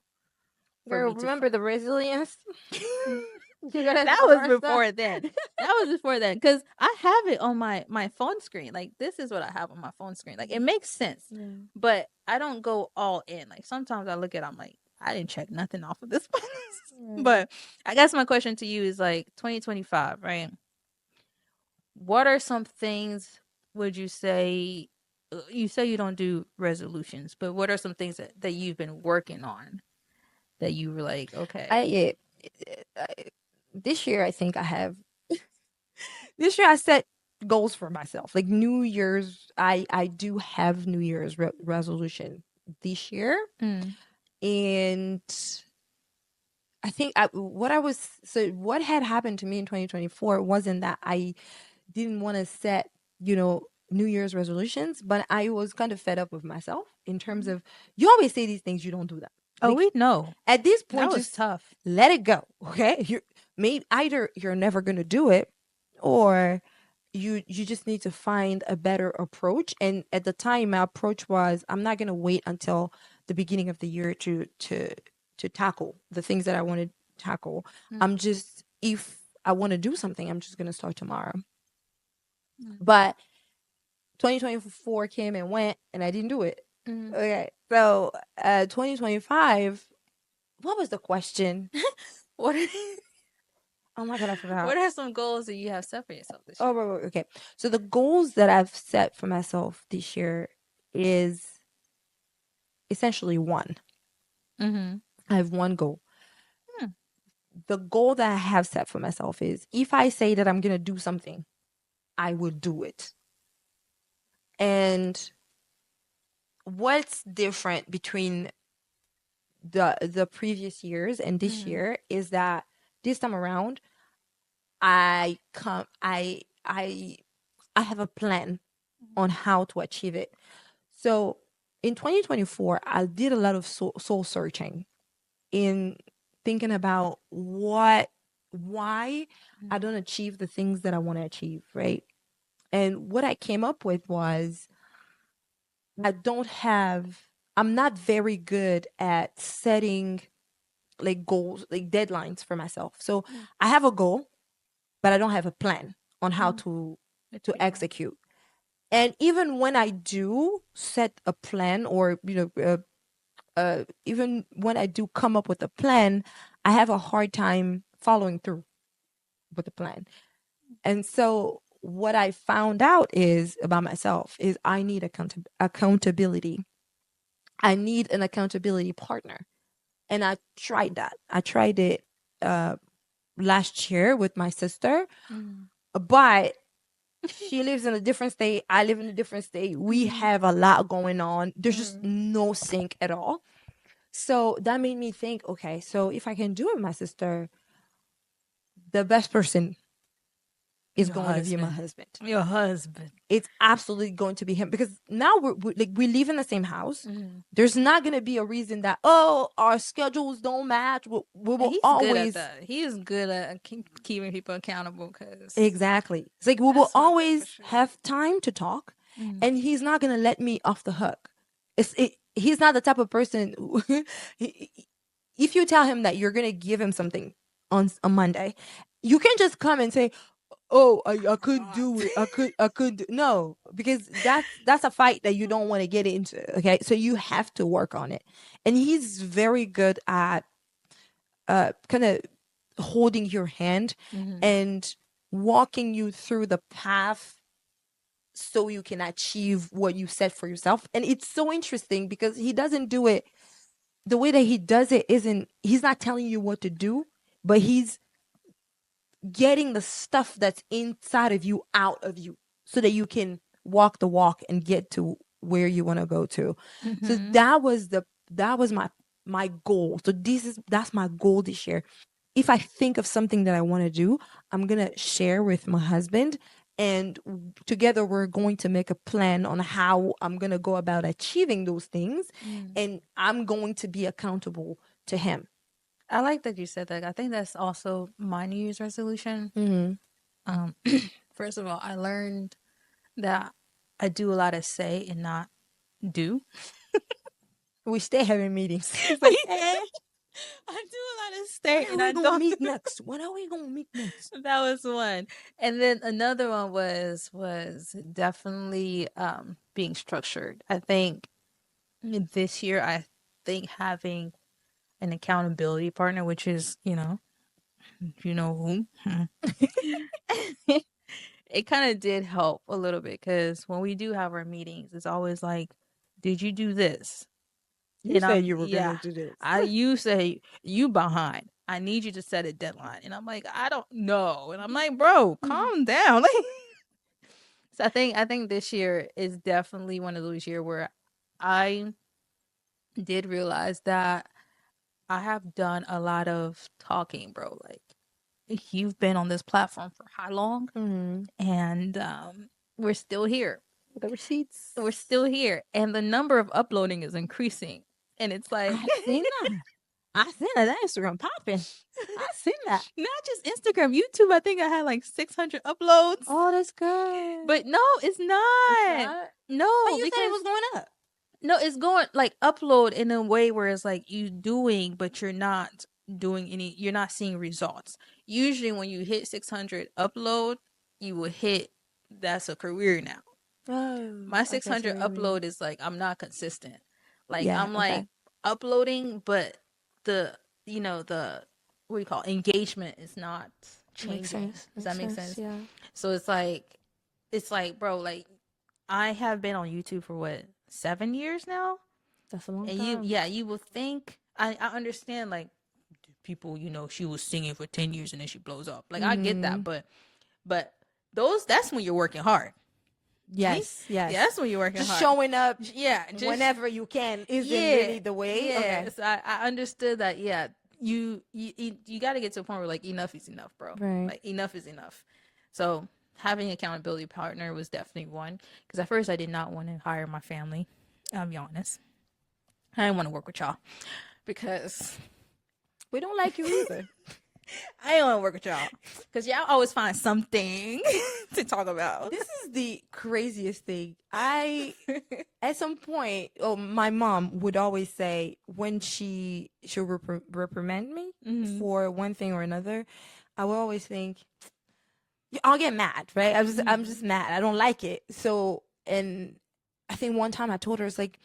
for Girl, me to remember the resilience? that was before then. That was before then because I have it on my phone screen. Like this is what I have on my phone screen. Like it makes sense, but I don't go all in. Like sometimes I look at it, I'm like I didn't check nothing off of this. But I guess my question to you is like 2025, right? What are some things would you say? You say you don't do resolutions, but what are some things that you've been working on that you were like, okay, This year I think I have. This year I set goals for myself. Like New Year's, I do have New Year's resolution this year, and I think what had happened to me in 2024 wasn't that I didn't want to set, New Year's resolutions, but I was kind of fed up with myself in terms of you always say these things, you don't do them. oh, Like, we know at this that point, was just tough. let it go. Okay. Either you're never gonna do it, or you just need to find a better approach. And at the time my approach was I'm not gonna wait until the beginning of the year to tackle the things that I want to tackle. I'm just, if I want to do something, I'm just gonna start tomorrow. But 2024 came and went and I didn't do it. Okay. So 2025, what was the question? What Oh my God, I forgot. What are some goals that you have set for yourself this Oh, year? right, okay. So the goals that I've set for myself this year is essentially one. Mm-hmm. I have one goal. Hmm. The goal that I have set for myself is if I say that I'm going to do something, I will do it. And what's different between the previous years and this Mm-hmm. year is that this time around I have a plan on how to achieve it. So in 2024, I did a lot of soul searching in thinking about why I don't achieve the things that I want to achieve, right? And what I came up with was I don't have, I'm not very good at setting like goals, like deadlines for myself. So Mm-hmm. I have a goal, but I don't have a plan on how Mm-hmm. to Achieve that. execute. And even when I do set a plan, or even when I do come up with a plan, I have a hard time following through with the plan. And so what I found out is about myself is I need accountability. I need an accountability partner. And I tried that. I tried it uh, last year with my sister, Mm-hmm. but she lives in a different state. I live in a different state. We Mm-hmm. have a lot going on. There's just Mm-hmm. no sync at all. So that made me think, okay, so if I can do it with my sister, the best person is Your going to be my husband. husband. Your husband. It's absolutely going to be him because now we live in the same house. Mm-hmm. There's not going to be a reason that, oh, our schedules don't match. We And will he's good at always, that. He is good at keeping people accountable because exactly. It's like we will that's one thing for always sure. have time to talk, Mm-hmm. and he's not going to let me off the hook. He's not the type of person if you tell him that you're going to give him something on a Monday, you can just come and say, oh, I couldn't do it. I could no, because that's a fight that you don't want to get into. Okay, so you have to work on it, and he's very good at kind of holding your hand Mm-hmm. and walking you through the path so you can achieve what you set for yourself. And it's so interesting because he doesn't do it the way that he does it. Isn't He's not telling you what to do, but he's getting the stuff that's inside of you out of you so that you can walk the walk and get to where you want to go to. So Mm-hmm. that was my goal. So that's my goal this year. If I think of something that I want to do, I'm going to share with my husband, and together we're going to make a plan on how I'm going to go about achieving those things, Mm. and I'm going to be accountable to him. I like that you said that. I think that's also my New Year's resolution. Mm-hmm. Um, first of all, I learned that I do a lot of say and not do. We stay having meetings. It's like, I do a lot of when say are and we I gonna don't. meet next? When are we gonna meet next? That was one. And then another one was definitely being structured. I think this year I think having an accountability partner, which is, you know who. It kind of did help a little bit because when we do have our meetings, it's always like, "Did you do this?" You And said I'm you were yeah, gonna do this. you say you behind. I need you to set a deadline, and I'm like, I don't know, and I'm like, bro, calm down. So I think this year is definitely one of those years where I did realize that I have done a lot of talking, bro. Like you've been on this platform for how long? Mm-hmm. And we're still here. The receipts. We're still here. And the number of uploading is increasing. And it's like I seen that. I seen that. That Instagram popping. I seen that. not just Instagram, YouTube, I think I had like 600 uploads. Oh, that's good. But no, it's It's not. not. But No, you said it because was going up. no, it's going like upload in a way where it's like you doing, but you're not doing you're not seeing results. Usually when you hit 600 upload, you will hit that's a career now. Oh, My okay. So 600 what you mean? upload is like I'm not consistent. Like Yeah. I'm Okay. like uploading, but the the what do you call engagement is not. Makes changing. sense. Does Makes that make sense. sense? Yeah. So it's like, bro, like I have been on YouTube for what, 7 years now? That's a long And time. you will think I understand like people, she was singing for 10 years and then she blows up. Like I get that, but that's when you're working hard. Yes. Yeah, Yes. that's when you're working Just hard. showing up Yeah, just whenever you can isn't yeah, really the way. yeah. Okay. So I understood that. Yeah, you got to get to a point where like enough is enough, bro. Right. Like enough is enough. So having an accountability partner was definitely one, because at first I did not want to hire my family. I'll be honest. I didn't want to work with y'all because We don't like you either. I didn't want to work with y'all because y'all always find something to talk about. This is the craziest thing. At some point, my mom would always say when she'll reprimand me for one thing or another, I will always think, I'll get mad, right? I'm just mad. I don't like it. So, and I think one time I told her, it's like,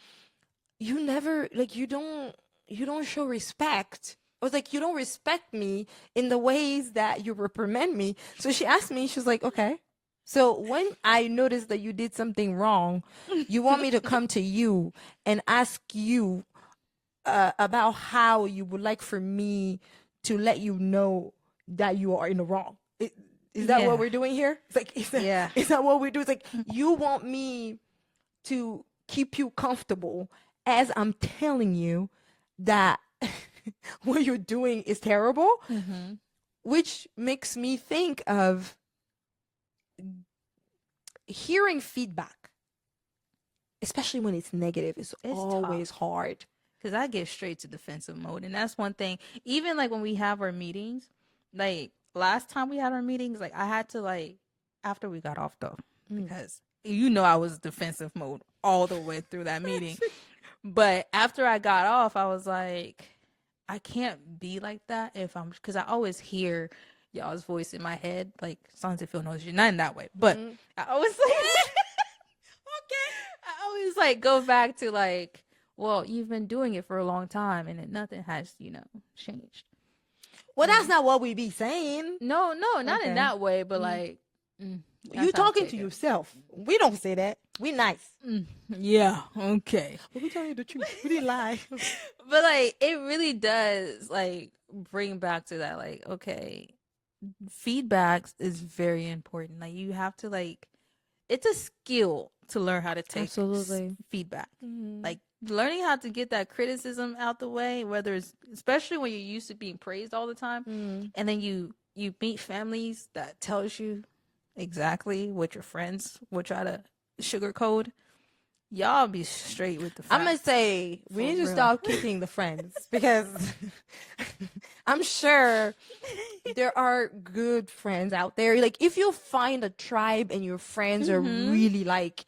you never, like, you don't show respect. I was like, you don't respect me in the ways that you reprimand me. So she asked me, she was like, okay. So when I noticed that you did something wrong, you want me to come to you and ask you about how you would like for me to let you know that you are in the wrong. Is that what we're doing here? It's like, is that what we do? It's like, you want me to keep you comfortable as I'm telling you that what you're doing is terrible, which makes me think of hearing feedback, especially when it's negative, it's always hard. Because I get straight to defensive mode. And that's one thing. Even like when we have our meetings, like last time we had our meetings, like I had to like, after we got off though, because I was defensive mode all the way through that meeting. But after I got off, I was like, I can't be like that because I always hear y'all's voice in my head, like songs that feel noise. You're not in that way, but I always like, I always like go back to like, well, you've been doing it for a long time and nothing has, changed. Well, that's not what we be saying. No, not in that way, but like, you talking to yourself. We don't say that. We nice. Yeah, okay. But we tell you the truth. We didn't lie. But like, it really does like bring back to that, like, okay, feedback is very important. Like you have to like, it's a skill to learn how to take feedback. Like learning how to get that criticism out the way, whether it's, especially when you're used to being praised all the time, and then you meet families that tells you exactly what your friends will try to sugarcoat. Y'all be straight with the facts. I'm gonna say we need to stop kicking the friends, because I'm sure there are good friends out there. Like if you find a tribe and your friends are really like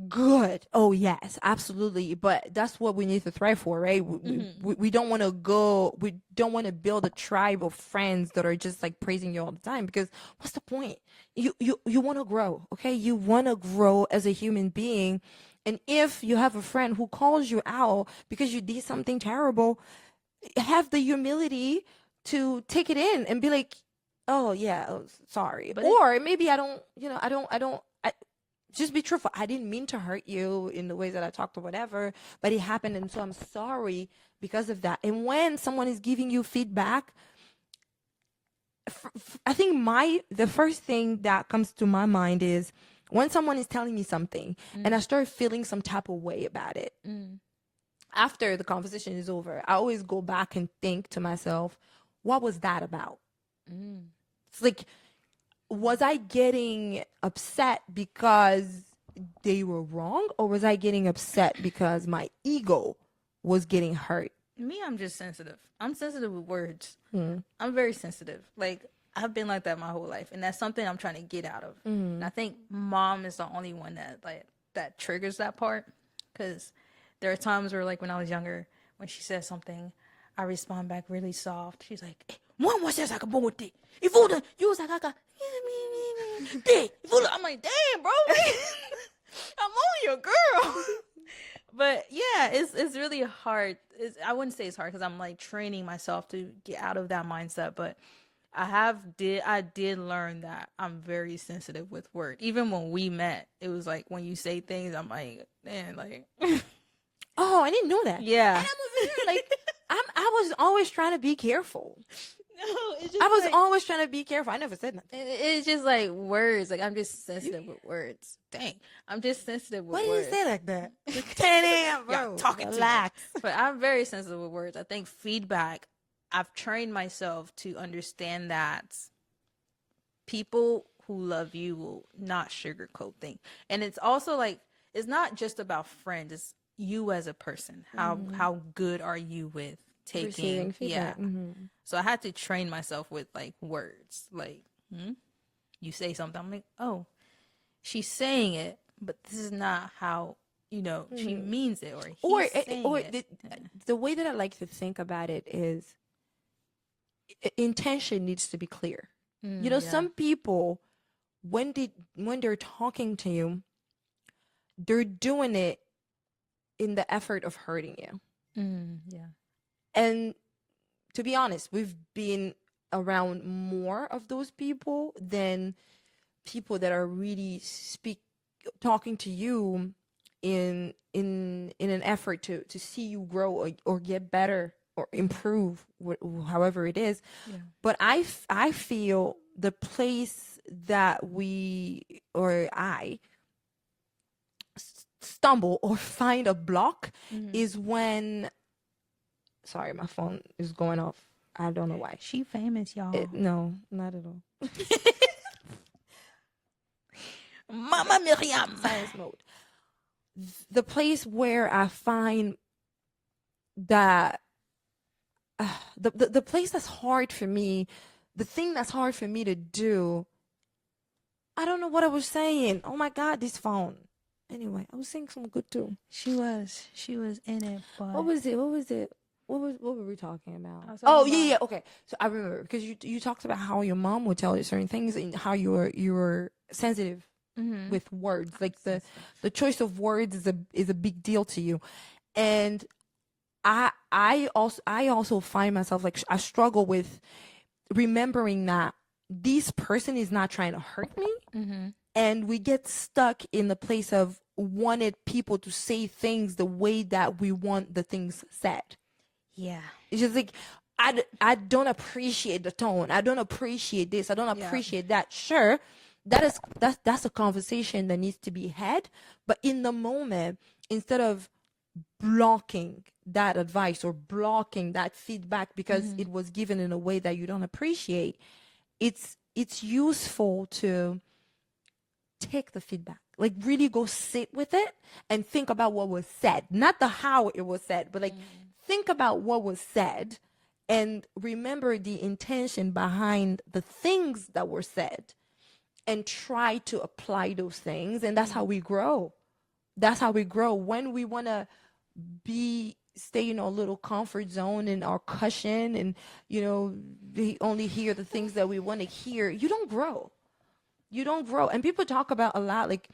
good, oh yes, absolutely. But that's what we need to thrive for, right? We don't want to we don't want to build a tribe of friends that are just like praising you all the time, because what's the point? You want to grow, okay? You want to grow as a human being. And if you have a friend who calls you out because you did something terrible, have the humility to take it in and be like, oh yeah, sorry. But or maybe I just be truthful. I didn't mean to hurt you in the ways that I talked or whatever, but it happened. And so I'm sorry because of that. And when someone is giving you feedback, I think the first thing that comes to my mind is when someone is telling me something and I start feeling some type of way about it. After the conversation is over, I always go back and think to myself, what was that about? It's like, was I getting upset because they were wrong, or was I getting upset because my ego was getting hurt? Me, I'm just sensitive. I'm sensitive with words. I'm very sensitive. Like, I've been like that my whole life, and that's something I'm trying to get out of. And I think mom is the only one that triggers that part, because there are times where, like, when I was younger, when she says something, I respond back really soft. She's like, "Eh, mama says I can boom with it. If you was like, I got, I'm like, damn, bro, I'm on your girl." But yeah, it's really hard. I wouldn't say it's hard because I'm like training myself to get out of that mindset, but I did learn that I'm very sensitive with words. Even when we met, it was like when you say things, I'm like, man, like Oh, I didn't know that. yeah. And I'm over here like I was always trying to be careful. No, it's I just was like always trying to be careful. I never said nothing. it's just like words. Like I'm just sensitive with words. Dang, I'm just sensitive Why with did you words. say like that? It's 10 a.m., Yeah, bro. talking too much. Relax. But I'm very sensitive with words. I think feedback. I've trained myself to understand that people who love you will not sugarcoat things. And it's also like it's not just about friends, it's you as a person. How good are you with Receiving taking yeah. feedback. Mm-hmm. So I had to train myself with like words. Like, you say something, I'm like, oh, she's saying it, but this is not how, she means it or he's saying Or it. the way that I like to think about it is intention needs to be clear. Yeah. Some people when they're talking to you, they're doing it in the effort of hurting you. Yeah. And to be honest, we've been around more of those people than people that are really talking to you in an effort to see you grow or get better or improve however it is. Yeah. But I feel the place that we or I stumble or find a block is when sorry, my phone is going off. I don't know why. She famous, y'all. No, not at all. Mama Myriam. Silence mode. The place where I find that the place that's hard for me, the thing that's hard for me to do. I don't know what I was saying. Oh my God, this phone. Anyway, I was saying something good too. She was in it, but What was it? What were we talking about? Oh yeah. Okay. So I remember because you talked about how your mom would tell you certain things and how you were sensitive with words. Like the choice of words is a big deal to you. And I also find myself like I struggle with remembering that this person is not trying to hurt me. And we get stuck in the place of wanted people to say things the way that we want the things said. Yeah. It's just like I don't appreciate the tone. I don't appreciate this. I don't appreciate that. Sure, that's a conversation that needs to be had. But in the moment, instead of blocking that advice or blocking that feedback because it was given in a way that you don't appreciate, it's useful to take the feedback, like really go sit with it and think about what was said, not the how it was said, but like think about what was said and remember the intention behind the things that were said and try to apply those things. And that's how we grow. That's how we grow. When we want to stay in our little comfort zone and our cushion and we only hear the things that we want to hear, you don't grow. And people talk about a lot like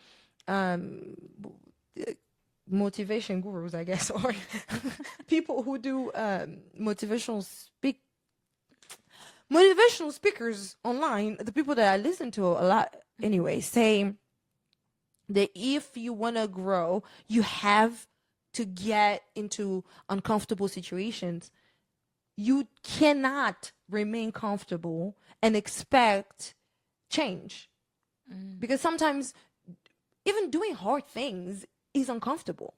motivation gurus, I guess, or people who do motivational speakers online. The people that I listen to a lot anyway say that if you want to grow, you have to get into uncomfortable situations. You cannot remain comfortable and expect change. Because sometimes even doing hard things is uncomfortable.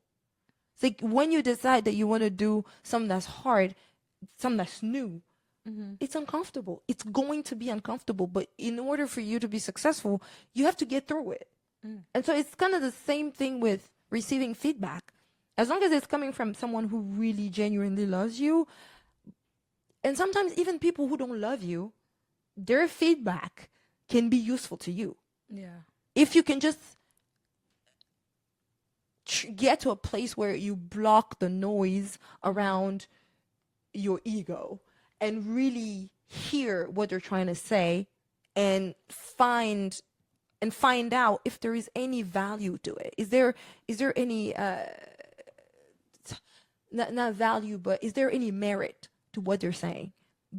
It's like when you decide that you want to do something that's hard, something that's new, it's uncomfortable. It's going to be uncomfortable. But in order for you to be successful, you have to get through it. And so it's kind of the same thing with receiving feedback. As long as it's coming from someone who really genuinely loves you, and sometimes even people who don't love you, their feedback can be useful to you. Yeah. If you can just get to a place where you block the noise around your ego and really hear what they're trying to say and find out if there is any value to it. Is there any not value, but is there any merit to what they're saying?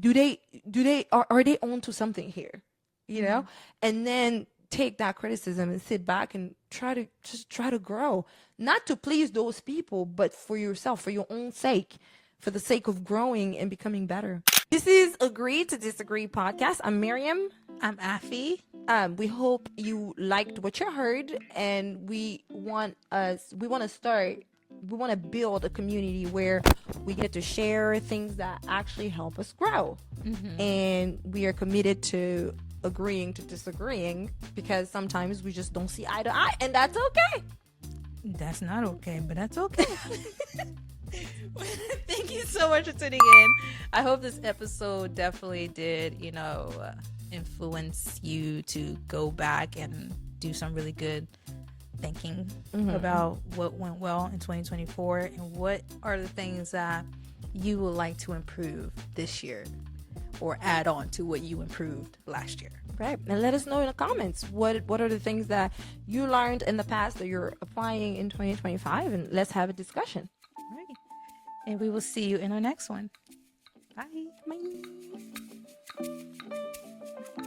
are they onto something here, you know? And then take that criticism and sit back and try to grow, not to please those people, but for yourself, for your own sake, for the sake of growing and becoming better. This is Agree to Disagree podcast. I'm Miriam. I'm Afi. We hope you liked what you heard, and we want to build a community where we get to share things that actually help us grow. And we are committed to agreeing to disagreeing, because sometimes we just don't see eye to eye, and that's okay. That's not okay, but that's okay. Thank you so much for tuning in. I hope this episode definitely did, influence you to go back and do some really good thinking about what went well in 2024 and what are the things that you would like to improve this year or add on to what you improved last year. Right. And let us know in the comments what are the things that you learned in the past that you're applying in 2025, and let's have a discussion. All right. And we will see you in our next one. Bye. Bye.